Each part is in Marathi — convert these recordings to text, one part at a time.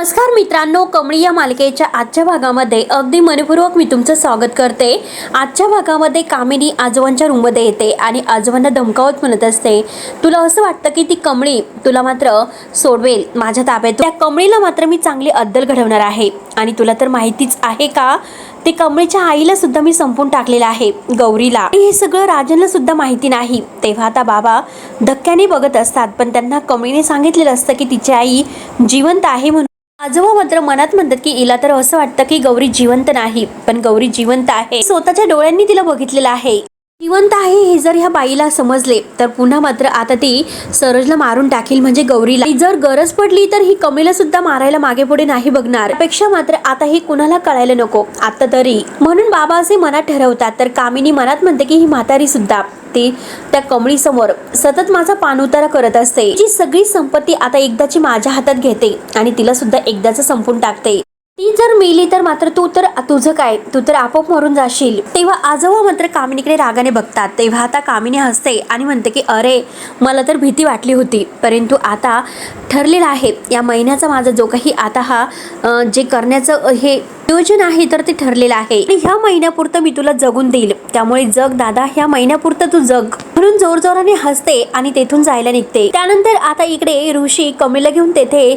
नमस्कार मित्रांनो, कमळी या मालिकेच्या आजच्या भागामध्ये अगदी मनपूर्वक मी तुमचं स्वागत करते। आजच्या भागामध्ये कामिनी आजोबांच्या रूममध्ये येते आणि आजोबांना धमकावत म्हणत असते, तुला असं वाटतं की ती कमळी तुला मात्र सोडवेल माझ्या ताब्यात? त्या कमळीला मात्र मी चांगली अद्दल घडवणार आहे आणि तुला तर माहितीच आहे का, ते कमळीच्या आईला सुद्धा मी संपून टाकलेलं आहे, गौरीला। हे सगळं राजनला सुद्धा माहिती नाही। तेव्हा आता बाबा धक्क्याने बघत असतात, पण त्यांना कमळीने सांगितलेलं असतं की तिची आई जिवंत आहे म्हणून। आजोबा मात्र मनात म्हणतात की हिला तर असं वाटतं की गौरी जिवंत नाही, पण गौरी जिवंत आहे। स्वतःच्या डोळ्यांनी तिला बघितलेलं आहे, जिवंत आहे हे जर ह्या बाईला समजले तर पुन्हा मात्र आता ती सरोजला मारून टाकेल, म्हणजे गौरीला। जर गरज पडली तर ही कमळीला सुद्धा मारायला मागे पुढे नाही बघणार। पेक्षा मात्र आता हे कुणाला कळायला नको आता तरी, म्हणून बाबा असे मनात ठरवतात। तर कामिनी मनात म्हणते की ही म्हातारी सुद्धा ती त्या कमळी समोर सतत माझा पाणउतारा करत असते। जी सगळी संपत्ती आता एकदाची माझ्या हातात घेते आणि तिला सुद्धा एकदाच संपून टाकते। ती जर मेली तर मात्र तुझं काय, तू तर आपोआप मरून जाशील। तेव्हा आजोबा मात्र कामिनीकडे रागाने बघतात। तेव्हा आता कामिनी हसते आणि म्हणते की अरे, मला तर भीती वाटली होती, परंतु आता ठरलेलं आहे या महिन्याचा माझा जो काही आता हा जे करण्याचं हे नियोजन आहे तर ते ठरलेलं आहे आणि ह्या महिन्यापुरतं मी तुला जगून देईल, त्यामुळे जग दादा, ह्या महिन्यापुरतं तू जग, म्हणून जोरजोराने हसते आणि तेथून जायला निघते। त्यानंतर आता इकडे ऋषी कमळीला घेऊन तेथे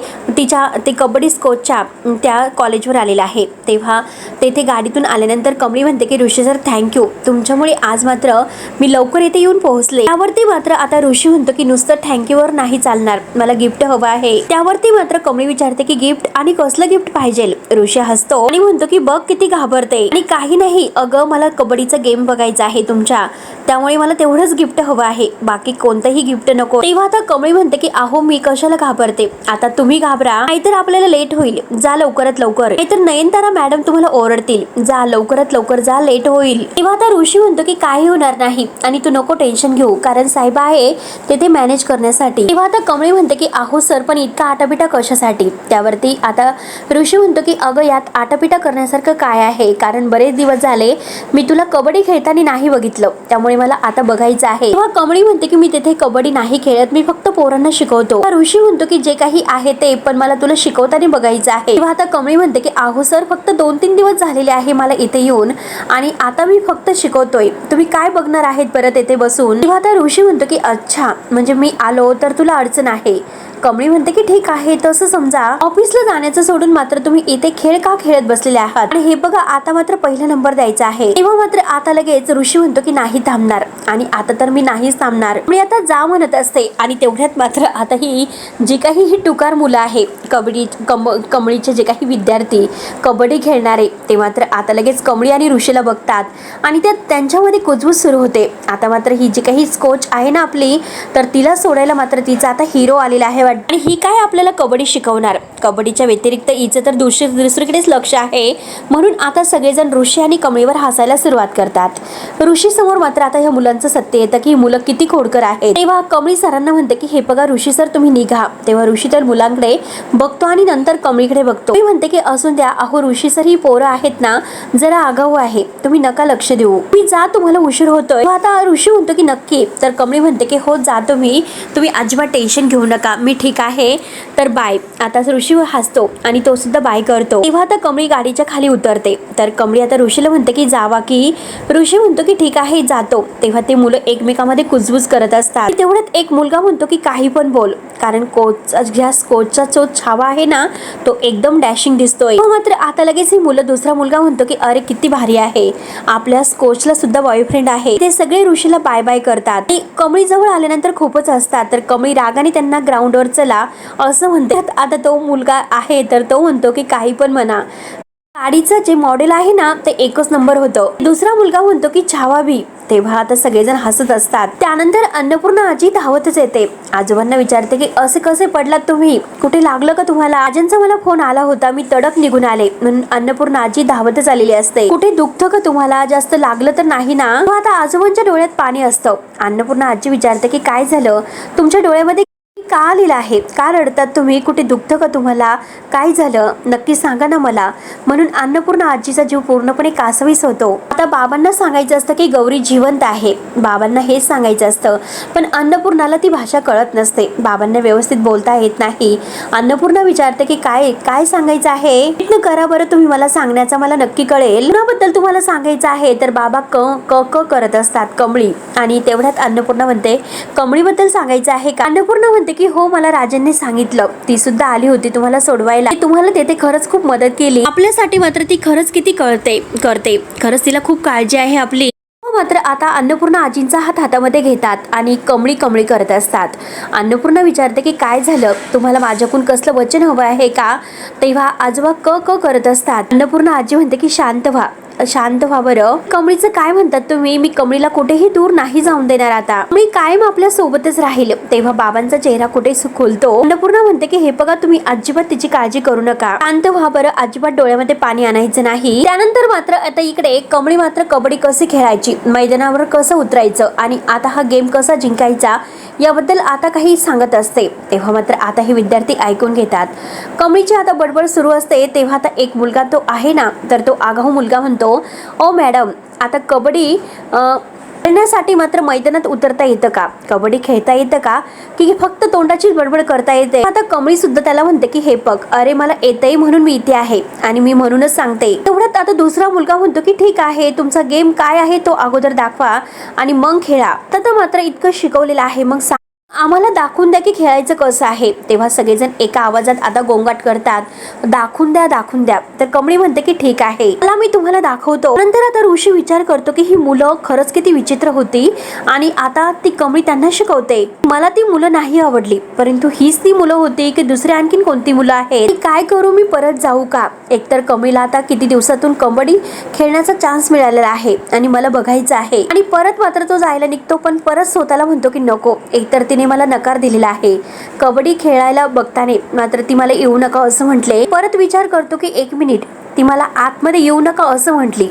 ते कबड्डी कोचच्या त्या कॉलेजवर आलेला आहे। तेव्हा तेथे गाडीतून आल्यानंतर कमळी म्हणते की ऋषी सर थँक्यू, तुमच्यामुळे आज मात्र मी लवकर इथे येऊन पोहोचले। त्यावरती मात्र आता ऋषी म्हणतो की नुसतं थँक्यूवर नाही चालणार, मला गिफ्ट हवं आहे। त्यावरती मात्र कमळी विचारते की गिफ्ट, आणि कसलं गिफ्ट पाहिजे? ऋषी हसतो आणि म्हणतो की बघ किती घाबरते, आणि काही नाही अगं, मला कबड्डीचा गेम बघायचा आहे तुमच्या, त्यामुळे मला तेवढंच गिफ्ट हवं आहे, बाकी कोणतंही गिफ्ट नको। तेव्हा आता कमळी म्हणते की अहो मी कशाला घाबरते, आता तुम्ही घाबरा नाहीतर आपल्याला लेट होईल, जा लवकरात लवकर, नाहीतर नयनतारा मॅडम तुम्हाला ओरडतील, जा लवकरात लवकर जा, लेट होईल। तेव्हा आता ऋषी म्हणतो की काही होणार नाही आणि तू नको टेन्शन घेऊ, कारण साहेब आहे तेथे मॅनेज करण्यासाठी। तेव्हा आता कमळी म्हणते की अहो सर, पण इतका आटापिटा कशासाठी? त्यावरती आता ऋषी म्हणतो की अगं, यात आटापिटा करण्यासारखं काय आहे, कारण बरेच दिवस झाले मी तुला कबड्डी खेळताना नाही बघितलं, त्यामुळे मला आता बघायचं आहे। तेव्हा कमळी म्हणते की मी तिथे कबड्डी नाही खेळत, मी फक्त पोरांना शिकवतो। ऋषी म्हणतो की जे काही आहे ते, पण मला तुला शिकवताना बघायचं आहे। तेव्हा आता कमळी म्हणते की अहो सर, फक्त 2-3 दिवस झालेले आहे मला इथे येऊन, आणि आता मी फक्त शिकवतोय, तुम्ही काय बघणार आहेत परत येथे बसून? तेव्हा आता ऋषी म्हणतो की अच्छा, म्हणजे मी आलो तर तुला अडचण आहे? कमळी म्हणते की ठीक आहे, तसं समजा, ऑफिसला जाण्याचं सोडून मात्र तुम्ही इथे खेळ का खेळत बसलेले आहात, आणि हे बघा आता मात्र पहिला नंबर द्यायचा आहे। तेव्हा मात्र आता लगेच ऋषी म्हणतो की नाही थांबणार, आणि आता तर मी नाहीच थांबणार, मी आता जा म्हणत असते। आणि तेवढ्यात मात्र आता ही जी काही ही टुकार मुलं आहे, कमळीचे जे काही विद्यार्थी कबड्डी खेळणारे, ते मात्र आता लगेच कमळी आणि ऋषीला बघतात आणि त्यांच्यामध्ये कुजबूज सुरू होते। आता मात्र ही जी काही कोच आहे ना आपली, तर तिला सोडायला मात्र तिचा आता हिरो आलेला आहे, आणि ही काय आपल्याला कबड्डी शिकवणार, कबड्डीच्या व्यतिरिक्त हिचं तर दुसरीकडेच लक्ष आहे। म्हणून आता सगळेजण ऋषी आणि कमळीवर हसायला सुरुवात करतात। ऋषी समोर मात्र आता ह्या मुलांचं सत्य येतं की मुलं किती खोडकर आहेत। तेव्हा कमळी सरांना म्हणते की हे बघा ऋषी सर, तुम्ही निघा। तेव्हा ऋषी तर मुलांकडे बघतो आणि नंतर कमळीकडे बघतो, मी म्हणते की असून द्या, अहो ऋषी सर, ही पोरं आहेत ना जरा आगाऊ आहे, तुम्ही नका लक्ष देऊ, मी जा, तुम्हाला उशीर होतोय। आता ऋषी म्हणतो की नक्की, तर कमळी म्हणते की हो जा तुम्ही अजिबात टेन्शन घेऊ नका, मी ठीक आहे, तर बाय। आता ऋषी हसतो आणि तो सुद्धा बाय करतो। तेव्हा आता कमळी गाडीच्या खाली उतरते, तर कमळी आता ऋषीला म्हणते की जावा की, ऋषी म्हणतो की ठीक आहे जातो। तेव्हा ते मुलं एकमेकांमध्ये कुजबूज करत असतात। तेवढ्यात एक मुलगा म्हणतो की काही पण बोल, कारण कोचचा जो छावा आहे ना तो एकदम डॅशिंग दिसतोय। मात्र आता लगेच ही मुलं, दुसरा मुलगा म्हणतो की अरे किती भारी आहे, आपल्या कोचला सुद्धा बॉयफ्रेंड आहे। ते सगळे ऋषीला बाय बाय करतात। कमळी जवळ आल्यानंतर खूपच असतात, तर कमळी रागाने त्यांना ग्राउंडवर चला असं म्हणते। आता तो मुलगा आहे तर तो म्हणतो की काही पण म्हणा, गाडीचं जे मॉडेल आहे ना ते एकच नंबर होतं। दुसरा मुलगा म्हणतो की छावा भी। तेव्हा आता सगळेजण हसत असतात। त्यानंतर अन्नपूर्णा आजी धावतच येते, आजोबांना विचारते की असे कसे पडलात तुम्ही, कुठे लागलं का तुम्हाला? आजींचा मला फोन आला होता, मी तडक निघून आले, म्हणून अन्नपूर्णा आजी धावतच आलेली असते। कुठे दुखतं का तुम्हाला, जास्त लागलं तर नाही ना? आता आजोबांच्या डोळ्यात पाणी असतं। अन्नपूर्णा आजी विचारते की काय झालं, तुमच्या डोळ्यामध्ये का आलेला आहे? का रडतात तुम्ही? कुठे दुखतं का तुम्हाला? काय झालं नक्की सांगा ना मला. म्हणून अन्नपूर्णा आजीचा जीव पूर्णपणे कासवीस होतो. आता बाबांना सांगायचं असतं की गौरी जिवंत आहे, बाबांना हेच सांगायचं असतं, पण अन्नपूर्णाला ती भाषा कळत नसते. बाबांना व्यवस्थित बोलता येत नाही. अन्नपूर्णा विचारते की काय काय सांगायचं आहे? प्रयत्न करा बरं, तुम्ही मला सांगण्याचा मला नक्की कळेल. कुणाबद्दल तुम्हाला सांगायचं आहे? तर बाबा क क करत असतात, कमळी. आणि तेवढ्यात अन्नपूर्णा म्हणते कमळीबद्दल सांगायचं आहे का? अन्नपूर्णा म्हणते की हो, मला राजांनी सांगितलं, ती सुद्धा आली होती तुम्हाला सोडवायला, तुम्हाला तेथे खरंच खूप मदत केली आपल्यासाठी. मात्र ती खरंच किती करते, खरंच तिला खूप काळजी आहे आपली. मात्र आता अन्नपूर्णा आजींचा हात हातामध्ये घेतात आणि कमळी कमळी करत असतात. अन्नपूर्णा विचारते की काय झालं, तुम्हाला माझ्याकडून कसलं वचन हवं आहे का? तेव्हा आजोबा क क करत असतात. अन्नपूर्णा आजी म्हणते की शांत व्हा, शांत व्हा बरं. कमळीचं काय म्हणतात तुम्ही? मी कमळीला कुठेही दूर नाही जाऊन देणार. आता मी कायम आपल्या सोबतच राहील. तेव्हा बाबांचा चेहरा कुठे खुलतो. अन्नपूर्णा म्हणते की हे बघा, तुम्ही अजिबात तिची काळजी करू नका, शांत व्हा बरं, अजिबात डोळ्यामध्ये पाणी आणायचं नाही. त्यानंतर मात्र आता इकडे कमळी मात्र कबड्डी कशी खेळायची, मैदानावर कसं उतरायचं आणि आता हा गेम कसा जिंकायचा याबद्दल आता काही सांगत असते. तेव्हा मात्र आता हे विद्यार्थी ऐकून घेतात. कमळीची आता बडबड सुरू असते. तेव्हा आता एक मुलगा तो आहे ना, तर तो आगाऊ मुलगा म्हणतो, ओ मॅडम, आता कबड्डी खेळण्यासाठी मात्र मैदानात उतरता येतं का? कबड्डी खेळता येतं का की फक्त तोंडाची बडबड करता येते? आता कमळी सुद्धा त्याला म्हणते की हे बघ, अरे मला येतंय म्हणून मी इथे आहे आणि मी म्हणूनच सांगते. तेवढ्यात आता दुसरा मुलगा म्हणतो की ठीक आहे, तुमचा गेम काय आहे तो अगोदर दाखवा आणि मग खेळा. तर मात्र इतकं शिकवलेलं आहे, मग आम्हाला दाखवून द्या की खेळायचं कसं आहे. तेव्हा सगळेजण एका आवाजात आता गोंगाट करतात, दाखवून द्या, दाखवून द्या. तर कमळी म्हणते की ठीक आहे, मला मी तुम्हाला दाखवतो. नंतर आता ऋषी विचार करतो की ही मुलं खरंच किती विचित्र होती आणि आता ती कमळी त्यांना शिकवते. मला ती मुलं नाही आवडली, परंतु हीच ती मुलं होती की दुसरी आणखीन कोणती मुलं आहेत? काय करू, मी परत जाऊ का? एकतर कमळीला आता किती दिवसातून कबड्डी खेळण्याचा चान्स मिळालेला आहे आणि मला बघायचं आहे. आणि परत मात्र तो जायला निघतो, पण परत स्वतःला म्हणतो की नको, एकतर तिने मला नकार दिलेला आहे. कबड्डी खेळायला बघताना मात्र ती मला येऊ नका असं म्हटले. परत विचार करतो की एक मिनिट, ती मला आतमध्ये येऊ नका असं म्हटली,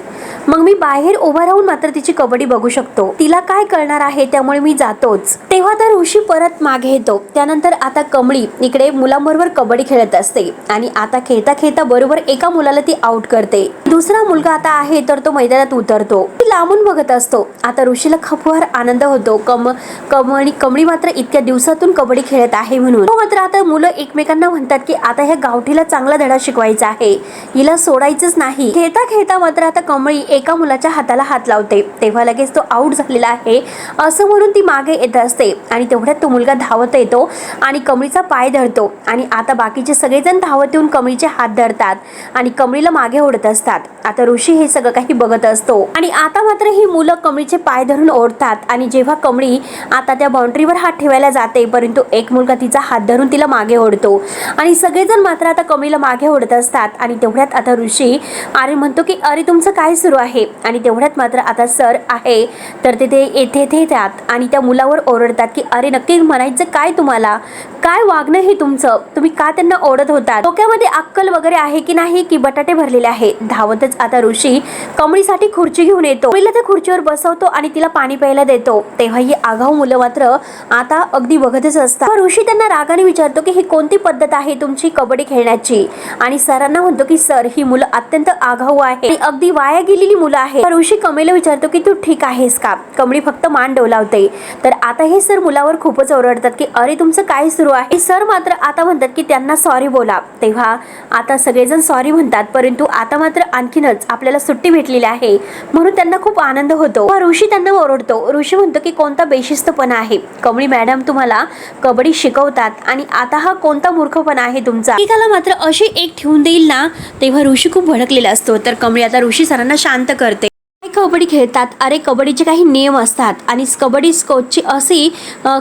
मग मी बाहेर उभा राहून मात्र तिची कबड्डी बघू शकतो, तिला काय कळणार आहे, त्यामुळे मी जातोच. तेव्हा तर ऋषी परत मागे येतो. त्यानंतर आता कमळी इकडे मुलांबरोबर कबड्डी खेळत असते आणि आता खेळता खेळता बरोबर एका मुलाला ती आउट करते. दुसरा मुलगा आता आहे तर तो मैदानात उतरतो. ती लांबून बघत असतो. आता ऋषीला खफार आनंद होतो, कमळी मात्र इतक्या दिवसातून कबड्डी खेळत आहे म्हणून. मात्र आता मुलं एकमेकांना म्हणतात की आता ह्या गावठीला चांगला धडा शिकवायचा आहे, हिला सोडायचंच नाही. खेळता खेळता मात्र आता कमळी एका मुलाच्या हाताला हात लावते. तेव्हा लगेच तो आउट झालेला आहे असं म्हणून ती मागे येत असते आणि तेवढ्यात तो मुलगा धावत येतो आणि कमळीचा पाय धरतो आणि आता बाकीचे सगळेजण धावत येऊन कमळीचे हात धरतात आणि कमळीला मागे ओढत असतात. आता ऋषी हे सगळं काही बघत असतो आणि आता मात्र ही मुलं कमळीचे पाय धरून ओढतात आणि जेव्हा कमळी आता त्या बाउंड्रीवर हात ठेवायला जाते, परंतु एक मुलगा तिचा हात धरून तिला मागे ओढतो आणि सगळेजण मात्र आता कमळीला मागे ओढत असतात. आणि तेवढ्यात आता ऋषी अरे म्हणतो की अरे तुमचं काय सुरू आहे? आणि तेवढ्यात मात्र आता सर आहे तर ते येथे येतात आणि त्या मुलावर ओरडतात की अरे नक्की म्हणायचं काय तुम्हाला? काय वागणं हे तुमचं? तुम्ही का त्यांना ओढत होता? डोक्यामध्ये अक्कल वगैरे आहे की नाही की बटाटे भरलेले आहे? धावतच आता ऋषी कमळीसाठी खुर्ची घेऊन येतो. कमळीला त्या खुर्चीवर बसवतो आणि तिला पाणी प्यायला देतो. तेव्हा ही आगाऊ मुलं मात्र आता अगदी बघतच असतात. ऋषी त्यांना रागाने विचारतो की ही कोणती पद्धत आहे तुमची कबड्डी खेळण्याची? आणि सरांना म्हणतो की सर, ही मुलं अत्यंत आगाऊ आहे, अगदी वाया गेलेली मुलं आहेत. ऋषी कमळीला विचारतो की तू ठीक आहेस का? कमळी फक्त मान डोलावते. तर आता हे सर मुलावर खूपच ओरडतात की अरे तुमचं काय सुरू आहे? सर मात्र आता म्हणतात की त्यांना सॉरी बोला. तेव्हा आता सगळेजण सॉरी म्हणतात, परंतु आता मात्र आणखीनच आपल्याला सुट्टी भेटलेली आहे म्हणून त्यांना खूप आनंद होतो. ऋषी त्यांना ओरडतो. ऋषी म्हणतो की कोणता बेशिस्तपणा आहे? कमळी मॅडम तुम्हाला कबड्डी शिकवतात आणि आता हा कोणता मूर्खपणा आहे तुमचा? एकाला मात्र अशी एक ठेवून देईल ना. तेव्हा ऋषी खूप भडकलेला असतो. तर कमळी आता ऋषी सरांना शांत करते. कबड्डी खेळतात, अरे कबड्डीचे काही नियम असतात आणि कबड्डी स्कोचची अशी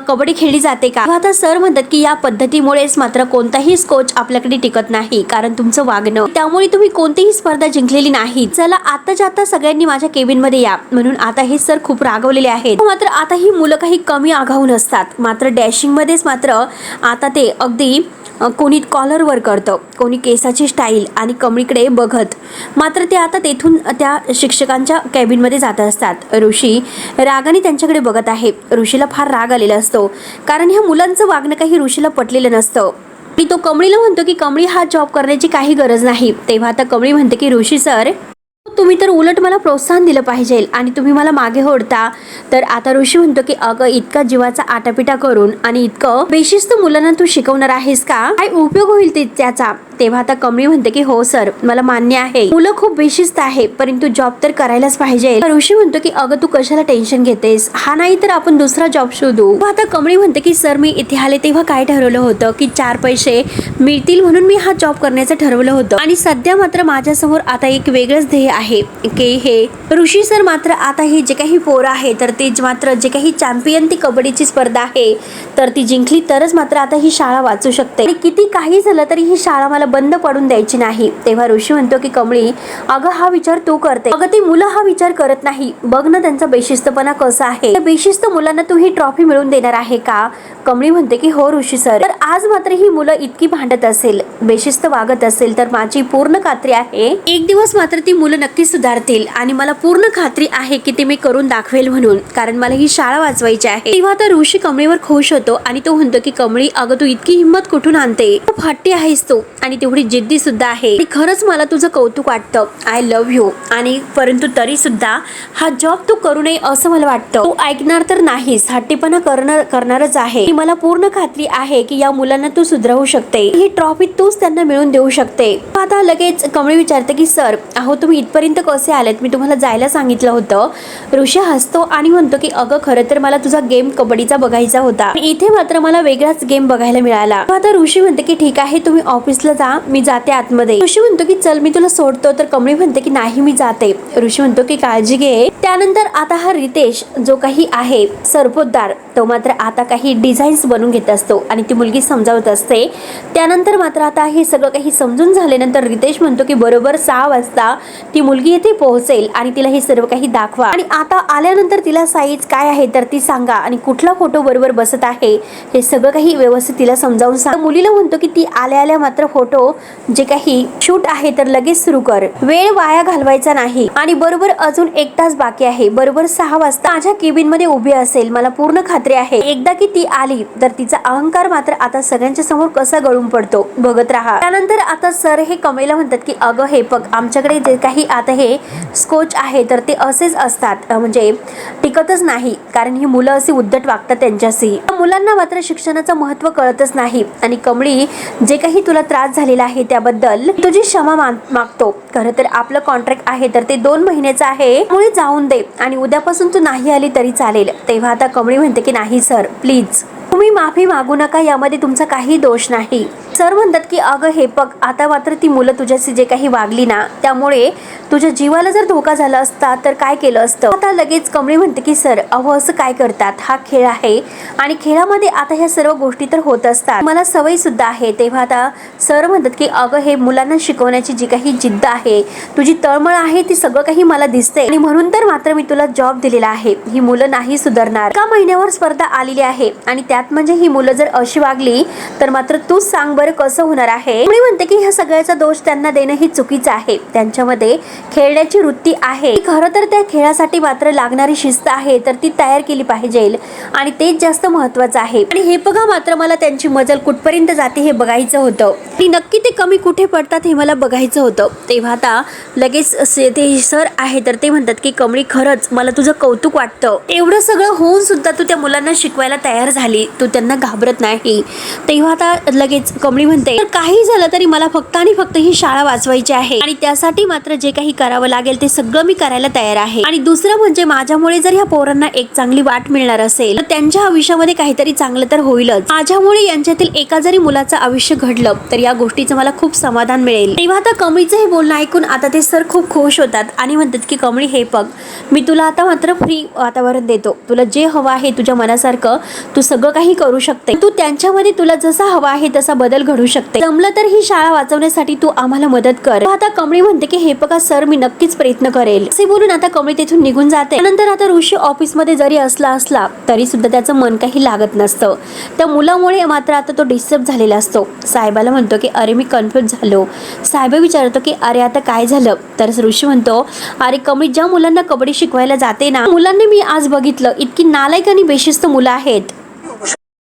कबड्डी खेळली जाते का? आता सर म्हणतात की या पद्धतीमुळेच मात्र कोणताही स्कोच आपल्याकडे टिकत नाही, कारण तुमचं वागणं, त्यामुळे तुम्ही कोणतीही स्पर्धा जिंकलेली नाही. चला आताच्या आता सगळ्यांनी माझ्या केबिन मध्ये या. म्हणून आता हे सर खूप रागवलेले आहेत. मात्र आता ही मुलं काही कमी आगाऊ नसतात, मात्र डॅशिंग मध्येच मात्र आता ते अगदी कोणी कॉलरवर करतं, कोणी केसाची स्टाईल आणि कमळीकडे बघत. मात्र ते आता तेथून त्या शिक्षकांच्या कॅबिनमध्ये जात असतात. ऋषी रागाने त्यांच्याकडे बघत आहे. ऋषीला फार राग आलेला असतो, कारण ह्या मुलांचं वागणं काही ऋषीला पटलेलं नसतं. आणि तो कमळीला म्हणतो की कमळी हा जॉब करण्याची काही गरज नाही. तेव्हा आता कमळी म्हणते की ऋषी सर, तुम्ही तर उलट मला प्रोत्साहन दिलं पाहिजे आणि तुम्ही मला मागे ओढता. तर आता ऋषी म्हणतो की अगं, इतका जीवाचा आटापिटा करून आणि इतकं बेशिस्त मुलांना तू शिकवणार आहेस का? काय उपयोग होईल त्याचा? तेव्हा आता कमळी म्हणते की हो सर, मला मान्य आहे, मुलं खूप बेशिस्त आहे, परंतु जॉब तर करायलाच पाहिजे. ऋषी म्हणतो की अगं, तू कशाला टेन्शन घेतेस? हा नाही तर आपण दुसरा जॉब शोधू. आता कमळी म्हणते की सर, मी इथे आले तेव्हा काय ठरवलं होतं की 4 पैसे मिळतील म्हणून मी हा जॉब करण्याचं ठरवलं होतं, आणि सध्या मात्र माझ्यासमोर आता एक वेगळंच ध्येय आहे की हे ऋषी सर मात्र आता हे जे काही पोरं आहे तर ते मात्र जे काही चॅम्पियन ती कबड्डीची स्पर्धा आहे तर ती जिंकली तरच मात्र आता ही शाळा वाचू शकते, आणि किती काही झालं तरी ही शाळा मला बंद पडून द्यायची नाही. तेव्हा ऋषी म्हणतो की कमळी, अगं हा विचार तू करते, अगं ती मुलं हा विचार करत नाही. बघ ना त्यांचा बेशिस्तपणा कसा आहे. त्या बेशिस्त मुलांना तू ही ट्रॉफी मिळवून देणार आहे का? कमळी म्हणते की हो ऋषी सर, तर आज मात्र ही मुलं इतकी भांडत असेल, बेशिस्त वागत असेल तर माझी पूर्ण खात्री आहे एक दिवस मात्र ती मुलं नक्की सुधारतील, आणि मला पूर्ण खात्री आहे की ते मी करून दाखवेल म्हणून, कारण मला ही शाळा वाचवायची आहे. तेव्हा आता ऋषी कमळीवर खुश होतो आणि तो म्हणतो की कमळी, अगं तू इतकी हिंमत कुठून आणते? खूप हट्टी आहेस तू आणि तेवढी जिद्दी सुद्धा आहे. खरंच मला तुझं कौतुक वाटतं. I love you. आणि परंतु तरी सुद्धा हा जॉब तू करू नये असं मला वाटतं. तू ऐकणार तर नाहीस, हट्टीपणा करणारच आहे. मला पूर्ण खात्री आहे की या मुलांना तू सुधरवू शकते, ही ट्रॉफी तूच त्यांना मिळवून देऊ शकते. आता लगेच कमळी विचारते की सर, अहो तुम्ही इथपर्यंत कसे आलेत? मी तुम्हाला जायला सांगितलं होतं. ऋषी हसतो आणि म्हणतो की अगं, खरं तर मला तुझा गेम कबड्डीचा बघायचा होता, इथे मात्र मला वेगळाच गेम बघायला मिळाला. आता ऋषी म्हणते की ठीक आहे, तुम्ही ऑफिसला जा, मी जाते आतमध्ये. ऋषी म्हणतो की चल मी तुला सोडतो, तर कमळी म्हणते की नाही, मी जाते. ऋषी म्हणतो की काळजी घे. त्यानंतर आता हा रितेश जो काही आहे सरपोतदार, तो मात्र आता काही डिझाईन्स बनवून घेत असतो आणि ती मुलगी समजावत असते. त्यानंतर मात्र आता हे सगळं काही समजून झाल्यानंतर रितेश म्हणतो की बरोबर 6 वाजता ती मुलगी येथे पोहोचेल आणि तिला हे सर्व काही दाखवा, आणि आता आल्यानंतर तिला साईज काय आहे तर ती सांगा, आणि कुठला फोटो बरोबर बसत आहे हे सगळं काही व्यवस्थित तिला समजावून सांग. मुलीला म्हणतो की ती आल्या मात्र फोटो जे काही शूट आहे तर लगेच सुरू कर, वेळ वाया घालवायचा नाही. आणि बरोबर अजून 1 तास बाकी आहे, बरोबर 6 वाजता माझ्या केबिन मध्ये उभी असेल, मला पूर्ण खात्री आहे. एकदा की ती आली तर तिचा अहंकार मात्र आता सगळ्यांच्या समोर कसा गळून पडतो बघत राहा. त्यानंतर आता सर हे कमळीला म्हणतात की अगं हे बघ, आमच्याकडे जे काही आता हे स्कोच आहे तर ते असेच असतात, म्हणजे टिकतच नाही, कारण ही मुलं अशी उद्धट वागतात त्यांच्याशी. मुलांना मात्र शिक्षणाचं महत्त्व कळतच नाही. आणि कमळी, जे काही तुला त्रास झालेला आहे त्याबद्दल तुझी क्षमा मागतो. खरं तर आपलं कॉन्ट्रॅक्ट आहे तर ते 2 महिन्याचं आहे, मुळे जाऊन दे, आणि उद्यापासून तू नाही आली तरी चालेल. तेव्हा आता कमळी म्हणते की नाही सर, प्लीज तुम्ही माफी मागू नका, यामध्ये तुमचा काही दोष नाही. सर म्हणतात की अगं हे बघ, आता मात्र ती मुलं तुझ्याशी जे काही वागली ना, त्यामुळे तुझ्या जीवाला जर धोका झाला असता तर काय केलं असतं. आता लगेच कमळी म्हणते की सर, अहो असं काय करतात, हा खेळ आहे आणि खेळामध्ये आता ह्या सर्व गोष्टी तर होत असतात, मला सवय सुद्धा आहे. तेव्हा आता सर म्हणतात की अगं हे मुलांना शिकवण्याची जी काही जिद्द आहे, तुझी तळमळ आहे, ती सगळं काही मला दिसते, आणि म्हणून तर मात्र मी तुला जॉब दिलेला आहे. ही मुलं नाही सुधारणार. एका महिन्यावर स्पर्धा आलेली आहे आणि त्यात म्हणजे ही मुलं जर अशी वागली तर मात्र तूच सांग बरं कसं होणार आहे. मी म्हणते की ह्या सगळ्याचा दोष त्यांना देणं ही चुकीचं आहे. त्यांच्यामध्ये खेळण्याची वृत्ती आहे, खरं तर त्या खेळासाठी मात्र लागणारी शिस्त आहे तर ती तयार केली पाहिजे, आणि तेच जास्त महत्वाचं आहे. आणि हे बघा, मात्र मला त्यांची मजल कुठपर्यंत जाते हे बघायचं होतं, ती नक्की ते कमी कुठे पडतात हे मला बघायचं होतं. तेव्हा आता लगेच ते सर आहे तर ते म्हणतात की कमळी, खरंच मला तुझं कौतुक वाटतं, एवढं सगळं होऊन सुद्धा तू त्या मुलांना शिकवायला तयार झाली, तू त्यांना घाबरत नाही. तेव्हा आता लगेच कमळी म्हणते, तर काही झालं तरी मला फक्त आणि फक्त ही शाळा वाचवायची आहे, आणि त्यासाठी मात्र जे काही करावं लागेल ते सगळं मी करायला तयार आहे. आणि दुसरं म्हणजे माझ्यामुळे जर ह्या पोरांना एक चांगली वाट मिळणार असेल तर त्यांच्या आयुष्यामध्ये काहीतरी चांगलं तर होईलच. माझ्यामुळे यांच्यातील एका जरी मुलाचं आयुष्य घडलं तर या गोष्टीचं आम्हाला खूप समाधान मिळेल. तेव्हा आता कमळीचं हे बोलणं ऐकून आता ते सर खूप खुश होतात आणि म्हणतात की कमळी हे बघ, मी तुला आता मात्र फ्री वातावरण देतो. तुला जे हवं आहे तुझ्या मनासारखं तू सगळं काही करू शकते. तू त्यांच्यामध्ये तुला जसा हवा आहे तसा बदल घडू शकते. जमलं तर ही शाळा वाचवण्यासाठी तू आम्हाला मदत कर. आता कमळी म्हणते की हे बघा सर, मी नक्कीच प्रयत्न करेल. असे बोलून आता कमळी तेथून निघून जाते. नंतर आता ऋषी ऑफिसमध्ये जरी असला तरी सुद्धा त्याचं मन काही लागत नसतं. त्या मुलामुळे मात्र आता तो डिस्टर्ब झालेला असतो. साहेबाला म्हणतो की अरे मी कन्फ्युज झालो. साहेब विचारतो की अरे आता काय झालं. तर ऋषी म्हणतो अरे कमळी, ज्या मुलांना कबड्डी शिकवायला जाते ना, मुलांनी मी आज बघितलं इतकी नालायक आणि बेशिस्त मुलं आहेत.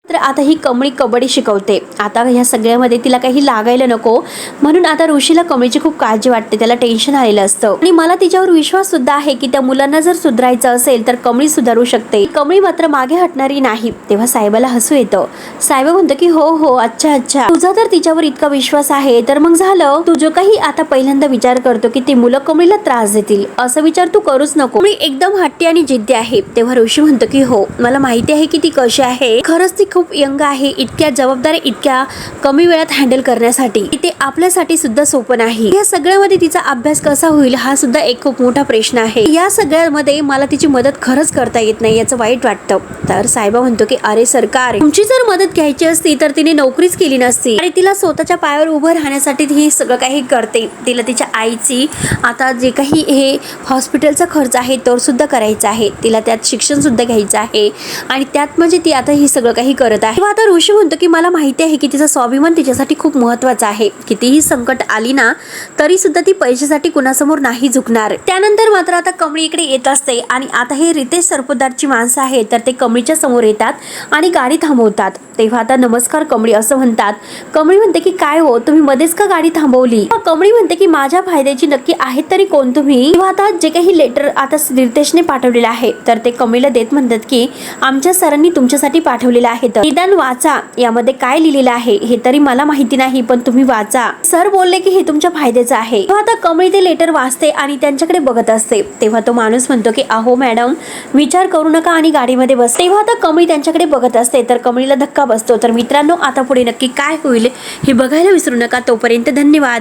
तर आता ही कमळी कबड्डी शिकवते. आता ह्या सगळ्यामध्ये तिला काही लागायला नको म्हणून आता ऋषीला कमळीची खूप काळजी वाटते. त्याला टेन्शन आलेलं असतं आणि मला तिच्यावर विश्वास सुद्धा आहे की त्या मुलांना जर सुधारायचं असेल तर कमळी सुधारू शकते. कमळी मात्र मागे हटणारी नाही. तेव्हा साहेबाला हसू येतं. साहेब म्हणतो की हो अच्छा तुझा तर तिच्यावर इतका विश्वास आहे तर मग झालं. तू जो काही आता पहिल्यांदा विचार करतो की ती मुलं कमळीला त्रास देतील, असा विचार तू करूच नको. कमळी एकदम हट्टी आणि जिद्दी आहे. तेव्हा ऋषी म्हणतो की हो, मला माहिती आहे की ती कशी आहे. खरंच ती खूप यंग आहे. इतक्या जबाबदाऱ्या इतक्या कमी वेळात हँडल करण्यासाठी ते आपल्यासाठी सुद्धा सोपं नाही. या सगळ्यामध्ये तिचा अभ्यास कसा होईल हा सुद्धा एक खूप मोठा प्रश्न आहे. या सगळ्यामध्ये मला तिची मदत खरंच करता येत नाही, याचं वाईट वाटतं. तर साहेबा म्हणतो की अरे सरकार, तुमची जर मदत घ्यायची असती तर तिने नोकरीच केली नसती आणि तिला स्वतःच्या पायावर उभं राहण्यासाठी ही सगळं काही करते. तिला तिच्या आईची आता जे काही हे हॉस्पिटलचा खर्च आहे तो सुद्धा करायचा आहे. तिला त्यात शिक्षण सुद्धा घ्यायचं आहे आणि त्यात म्हणजे ती आता हे सगळं काही करत आहे. आता ऋषी म्हणतो की मला माहिती आहे की तिचा स्वाभिमान तिच्यासाठी खूप महत्वाचा आहे. कितीही संकट आली ना तरी सुद्धा ती पैशासाठी कुणासमोर नाही झुकणार. त्यानंतर मात्र आता कमळी इकडे येत असते आणि आता हे रितेश सरपोतदारची माणसं आहेत तर ते कमळीच्या समोर येतात आणि गाडी थांबवतात. तेव्हा आता नमस्कार कमळी असं म्हणतात. कमळी म्हणते की काय हो, तुम्ही मध्येच का गाडी थांबवली. कमळी म्हणते की माझ्या फायद्याची नक्की आहेत तरी कोण तुम्ही. तेव्हा आता जे काही लेटर आता रितेशने पाठवलेलं आहे तर ते कमळीला देत म्हणतात की आमच्या सरांनी तुमच्यासाठी पाठवलेलं आहे, निदान वाचा. यामध्ये काय लिहिलेलं आहे हे तरी मला माहिती नाही पण तुम्ही वाचा. सर बोलले की हे तुमच्या फायद्याचं आहे. तेव्हा आता कमळी ते लेटर वाचते आणि त्यांच्याकडे बघत असते. तेव्हा तो माणूस म्हणतो की अहो मॅडम, विचार करू नका आणि गाडीमध्ये बस. तेव्हा आता कमळी त्यांच्याकडे बघत असते तर कमळीला धक्का बसतो. तर मित्रांनो, आता पुढे नक्की काय होईल हे बघायला विसरू नका. तोपर्यंत धन्यवाद.